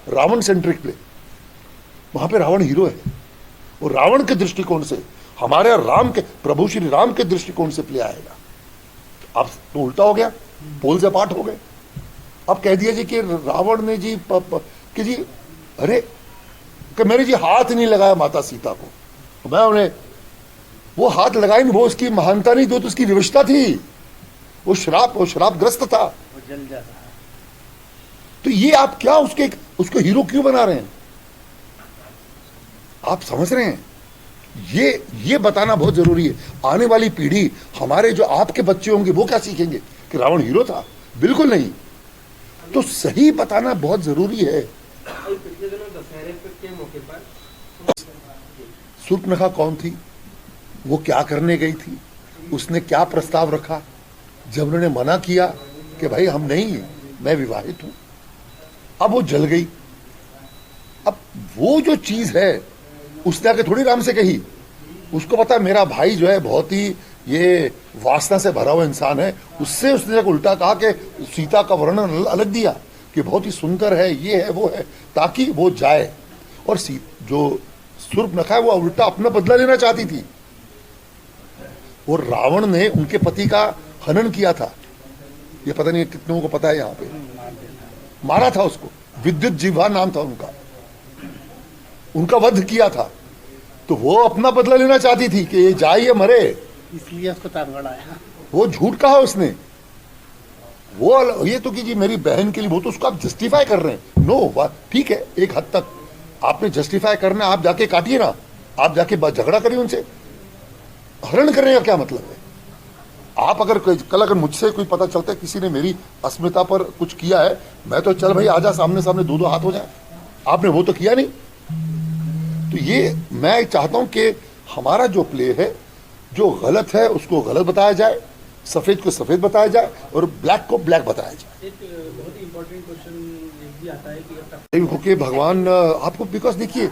Ravan centric play, वहां पे Ravan hero है। और रावण के दृष्टिकोण से हमारे राम के, प्रभु श्री राम के दृष्टिकोण से प्ले आएगा। अब तो उल्टा हो गया, पोल से पाठ हो गए। अब कह दिया जी कि रावण ने जी कि जी अरे कि मैंने जी हाथ नहीं लगाया माता सीता को, तो मैं उन्हें वो हाथ लगाई नहीं, वो उसकी महानता नहीं, तो उसकी विवशता थी, वो श्रापग्रस्त था, वो जल जाता है। तो ये आप क्या उसको हीरो क्यों बना रहे हैं? आप समझ रहे हैं? ये बताना बहुत जरूरी है। आने वाली पीढ़ी, हमारे जो आपके बच्चे होंगे, वो क्या सीखेंगे कि रावण हीरो था? बिल्कुल नहीं। तो सही बताना बहुत जरूरी है। पिछले दिनों दशहरे के मौके पर शूर्पणखा कौन थी, वो क्या करने गई थी, उसने क्या प्रस्ताव रखा? जब उन्होंने मना किया कि भाई हम नहीं, मैं विवाहित हूं, अब वो जल गई। अब वो जो चीज है उसने आके थोड़ी राम से कही, उसको पता है मेरा भाई जो है बहुत ही ये वासना से भरा हुआ इंसान है, उससे उसने जाकर उल्टा कहा कि सीता का वर्णन अलग दिया कि बहुत ही सुंदर है, ये है वो है, ताकि वो जाए। और जो शूर्पणखा है वो उल्टा अपना बदला लेना चाहती थी। और रावण ने उनके पति का हनन किया था, ये पता नहीं कितनों को पता है, यहाँ पे मारा था उसको, विद्युत जिह्वा नाम था उनका वध किया था। तो वो अपना बदला लेना चाहती थी कि ये जाए या मरे, इसलिए उसको तांगड़ आया। वो झूठ कहा उसने। वो ये तो कि जी मेरी बहन के लिए, वो तो उसको आप जस्टिफाई कर रहे हैं। नो, ठीक है, एक हद तक आपने जस्टिफाई करना, आप जाके काटिए ना, आप जाके झगड़ा करिए उनसे। हरण करने का क्या मतलब है? आप अगर कल अगर मुझसे कोई पता चलता है किसी ने मेरी अस्मिता पर कुछ किया है, मैं तो चल भाई आजा, सामने सामने दो हाथ हो जाए। आपने वो तो किया नहीं। तो ये मैं चाहता हूं कि हमारा जो प्ले है, जो गलत है उसको गलत बताया जाए, सफेद को सफेद बताया जाए और ब्लैक को ब्लैक बताया जाए। एक बहुत ही इंपॉर्टेंट क्वेश्चन भी आता है कि भगवान आपको, बिकॉज देखिए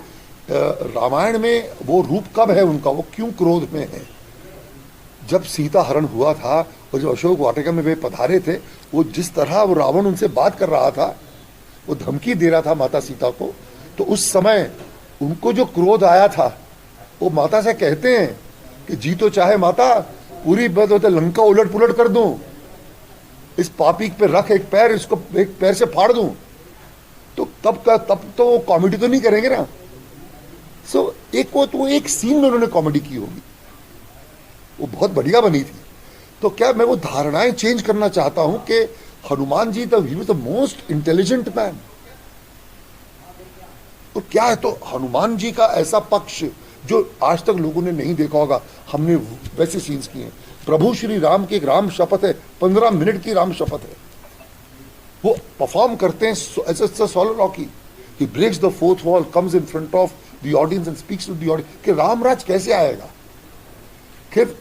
रामायण में वो रूप कब है उनका, वो क्यों क्रोध में है? जब सीता हरण हुआ था और जब अशोक वाटिका में वे पधारे थे, वो जिस तरह वो रावण उनसे बात कर रहा था, वो धमकी दे रहा था माता सीता को, तो उस समय उनको जो क्रोध आया था, वो माता से कहते हैं कि जी तो चाहे माता पूरी लंका उलट पुलट कर दूं, इस पापी पे रख एक पैर, इसको एक पैर से फाड़ दूं, तो तब तो वो कॉमेडी तो नहीं करेंगे ना। सो एक सीन में उन्होंने कॉमेडी की होगी, वो बहुत बढ़िया बनी थी। तो क्या मैं वो धारणाएं चेंज करना चाहता हूं कि Hanuman ji the most intelligent man. तो क्या है, तो हनुमान जी का ऐसा पक्ष जो आज तक लोगों ने नहीं देखा होगा, हमने वैसे सीन्स किए हैं। प्रभु श्री राम की एक राम शपथ है, 15 मिनट की राम शपथ है, वो परफॉर्म करते हैं as a solo rocky. He breaks the fourth wall, comes in front of the audience and speaks to the audience कि रामराज कैसे आएगा। फिर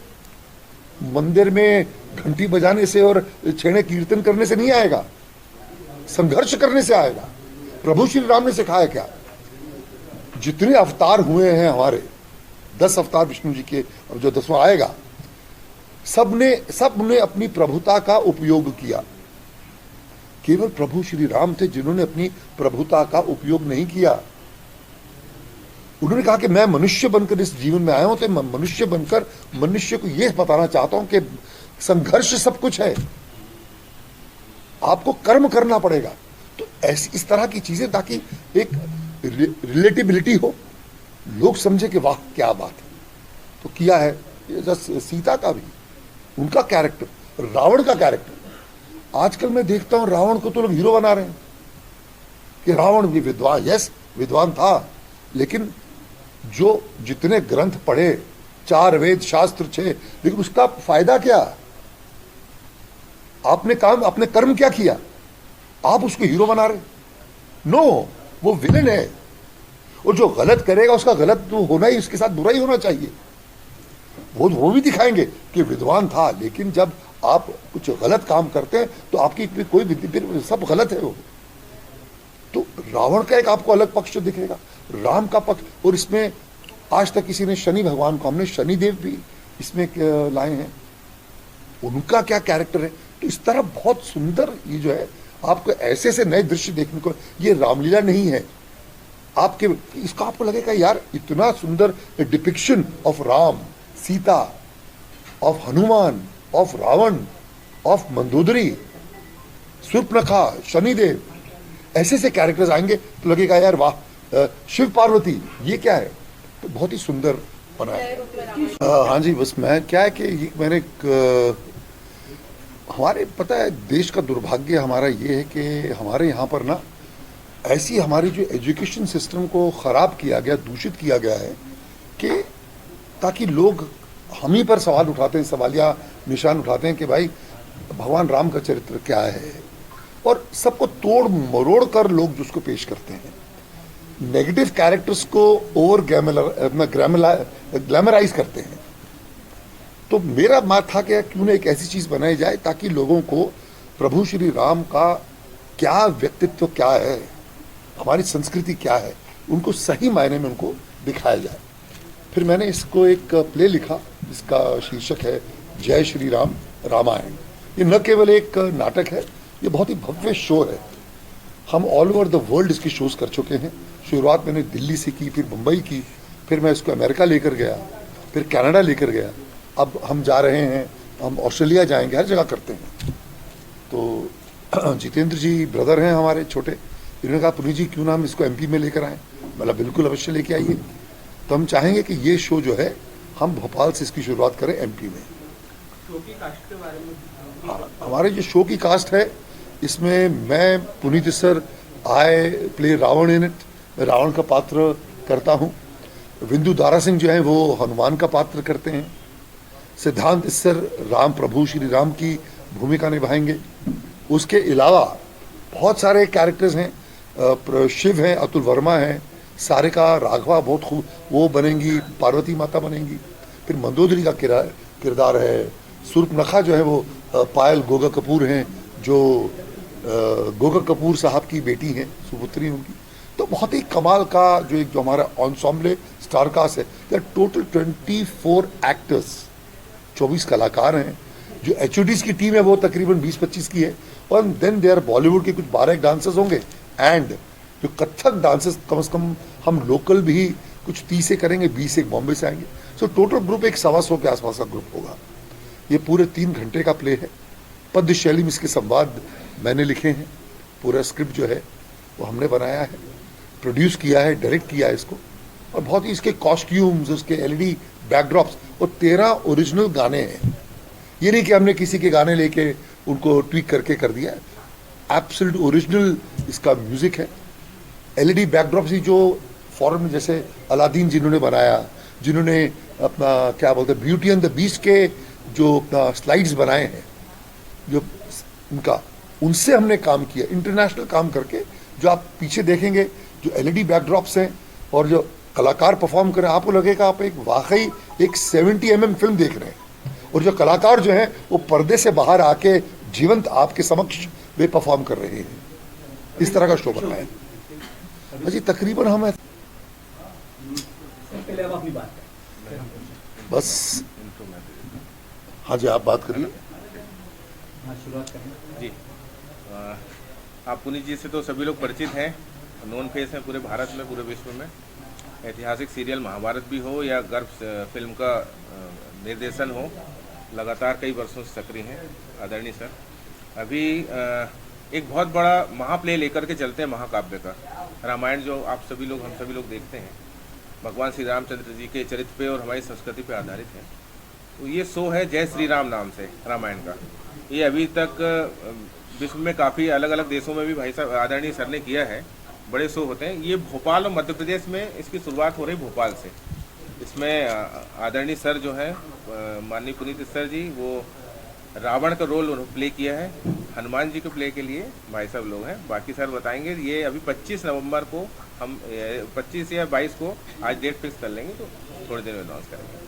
मंदिर में घंटी बजाने से और छेड़े कीर्तन करने से नहीं आएगा, संघर्ष करने से आएगा। प्रभु श्री राम ने सिखाया क्या? जितने अवतार हुए हैं हमारे, 10 अवतार विष्णु जी के, और जो 10वां आएगा, सबने अपनी प्रभुता का उपयोग किया। केवल प्रभु श्री राम थे जिन्होंने अपनी प्रभुता का उपयोग नहीं किया। उन्होंने कहा कि मैं मनुष्य बनकर इस जीवन में आया हूं, तो मैं मनुष्य बनकर मनुष्य को यह बताना चाहता हूं कि संघर्ष सब कुछ है, आपको कर्म करना पड़ेगा। तो ऐसी इस तरह की चीजें, ताकि एक रिलेटिबिलिटी हो, लोग समझे कि वाह क्या बात है। तो किया है सीता का भी, उनका कैरेक्टर, रावण का कैरेक्टर। आजकल मैं देखता हूं रावण को तो लोग हीरो बना रहे हैं कि रावण भी विद्वान, यस विद्वान था, लेकिन जो जितने ग्रंथ पढ़े, 4 वेद शास्त्र 6, लेकिन उसका फायदा क्या? आपने कर्म क्या किया? आप उसको हीरो बना रहे? नो, वो विलेन है। और जो गलत करेगा उसका गलत तो होना ही, उसके साथ बुरा ही होना चाहिए। वो भी दिखाएंगे कि विद्वान था, लेकिन जब आप कुछ गलत काम करते हैं तो आपकी कोई फिर सब गलत है वो। तो रावण का एक आपको अलग पक्ष दिखेगा, राम का पक्ष। और इसमें आज तक किसी ने शनि भगवान को, हमने शनिदेव भी इसमें लाए हैं, उनका क्या कैरेक्टर है। तो इस तरह बहुत सुंदर ये जो है आपको ऐसे से नए दृश्य देखने को, ये रामलीला नहीं है आपके, इसका आपको लगेगा यार इतना सुंदर depiction of Ram, Sita, of Hanuman, of Ravan, of Mandodari, Surpanakha, Shanidev, ऐसे ऐसे कैरेक्टर्स आएंगे तो लगेगा यार वाह, शिव पार्वती, ये क्या है। तो बहुत ही सुंदर बना है। हाँ जी, बस मैं क्या है कि मैंने हमारे पता है देश का दुर्भाग्य हमारा ये है कि हमारे यहाँ पर ना ऐसी हमारी जो एजुकेशन सिस्टम को ख़राब किया गया, दूषित किया गया है कि ताकि लोग हम ही पर सवाल उठाते हैं, सवालिया निशान उठाते हैं कि भाई भगवान राम का चरित्र क्या है, और सबको तोड़ मरोड़ कर लोग जिसको पेश करते हैं, नेगेटिव कैरेक्टर्स को ओवर ग्लैमराइज करते हैं। तो मेरा मत था कि क्यों ना एक ऐसी चीज़ बनाई जाए ताकि लोगों को प्रभु श्री राम का क्या व्यक्तित्व क्या है, हमारी संस्कृति क्या है, उनको सही मायने में उनको दिखाया जाए। फिर मैंने इसको एक प्ले लिखा, इसका शीर्षक है जय श्री राम रामायण। ये न केवल एक नाटक है, ये बहुत ही भव्य शो है। हम ऑल ओवर द वर्ल्ड इसकी शोज कर चुके हैं। शुरुआत मैंने दिल्ली से की, फिर मुंबई की, फिर मैं इसको अमेरिका लेकर गया, फिर कनाडा लेकर गया, अब हम जा रहे हैं, हम ऑस्ट्रेलिया जाएंगे, हर जगह करते हैं। तो जितेंद्र जी ब्रदर हैं हमारे छोटे, इन्होंने कहा पुनीत जी क्यों ना हम इसको एमपी में लेकर आएँ। मतलब बिल्कुल अवश्य लेके आइए। तो हम चाहेंगे कि ये शो जो है हम भोपाल से इसकी शुरुआत करें एमपी में। शो की कास्ट के बारे में हाँ, हमारे जो शो की कास्ट है इसमें मैं Puneet sir I play Ravan in it, Ravan का पात्र करता हूँ। विंदु दारा सिंह जो है वो हनुमान का पात्र करते हैं। सिद्धांत सर राम प्रभु श्री राम की भूमिका निभाएंगे। उसके अलावा बहुत सारे कैरेक्टर्स हैं, शिव हैं, अतुल वर्मा हैं, सारिका राघवा बहुत खूब वो बनेंगी, पार्वती माता बनेंगी। फिर मंदोदरी का किरदार है। सूर्पनखा जो है वो पायल गोगा कपूर हैं, जो गोगा कपूर साहब की बेटी हैं, सुपुत्री उनकी। तो बहुत ही कमाल का जो हमारा एंसेम्बल स्टार कास्ट है, टोटल 24 एक्टर्स, 24 कलाकार हैं। जो एचओडीज की टीम है वो तकरीबन 20-25 की है, और देन देयर बॉलीवुड के कुछ 12 डांसर्स होंगे, एंड जो कथक डांसर्स कम से कम हम लोकल भी कुछ 30 से करेंगे, 20 एक बॉम्बे से आएंगे। सो टोटल ग्रुप एक 125 के आसपास का ग्रुप होगा। ये पूरे 3 घंटे का प्ले है। पद्य शैली में इसके संवाद मैंने लिखे हैं। पूरा स्क्रिप्ट जो है वो हमने बनाया है, प्रोड्यूस किया है, डायरेक्ट किया है इसको। और बहुत ही इसके कॉस्ट्यूम्स, उसके एलईडी बैकड्रॉप्स और 13 ओरिजिनल गाने हैं। ये नहीं कि हमने किसी के गाने लेके उनको ट्वीक करके कर दिया है। एब्सोल्यूट ओरिजिनल इसका म्यूजिक है। एलईडी बैकड्रॉप्स ही जो फॉरेन में जैसे अलादीन जिन्होंने बनाया, जिन्होंने अपना क्या बोलते हैं ब्यूटी एंड द बीस्ट के जो अपना स्लाइड्स बनाए हैं, जो उनका उनसे हमने काम किया, इंटरनेशनल काम करके। जो आप पीछे देखेंगे जो एलईडी बैकड्रॉप्स हैं और जो कलाकार परफॉर्म कर रहे हैं, आपको लगेगा आप एक वाकई एक 70 mm फिल्म देख रहे हैं। और जो कलाकार जो हैं वो पर्दे से बाहर आके जीवंत आपके समक्ष वे परफॉर्म कर रहे हैं। इस तरह का शो बना है। जी तकरीबन हम पहले अब अपनी बात है। बस, हाँ जी आप बात करिए। हाँ, शुरुआत करें जी। आप पुनीत जी से तो सभी लोग परिचित हैं, नॉन फेस हैं पूरे भारत में, पूरे विश्व में। ऐतिहासिक सीरियल महाभारत भी हो या गर्भ फिल्म का निर्देशन हो, लगातार कई वर्षों से सक्रिय हैं आदरणीय सर। अभी एक बहुत बड़ा महाप्ले लेकर के चलते हैं महाकाव्य का, रामायण, जो आप सभी लोग हम सभी लोग देखते हैं, भगवान श्री रामचंद्र जी के चरित्र पे और हमारी संस्कृति पे आधारित है। तो ये शो है जय श्री राम नाम से रामायण का। ये अभी तक विश्व में काफ़ी अलग अलग देशों में भी भाई साहब आदरणीय सर ने किया है, बड़े शो होते हैं। ये भोपाल और मध्य प्रदेश में इसकी शुरुआत हो रही भोपाल से। इसमें आदरणीय सर जो है माननीय पुनीत सर जी, वो रावण का रोल उन्होंने प्ले किया है। हनुमान जी के प्ले के लिए भाई साहब लोग हैं, बाकी सर बताएंगे। ये अभी 25 नवंबर को हम 25 या 22 को आज डेट फिक्स कर लेंगे, तो थोड़ी देर में अनाउंस करेंगे।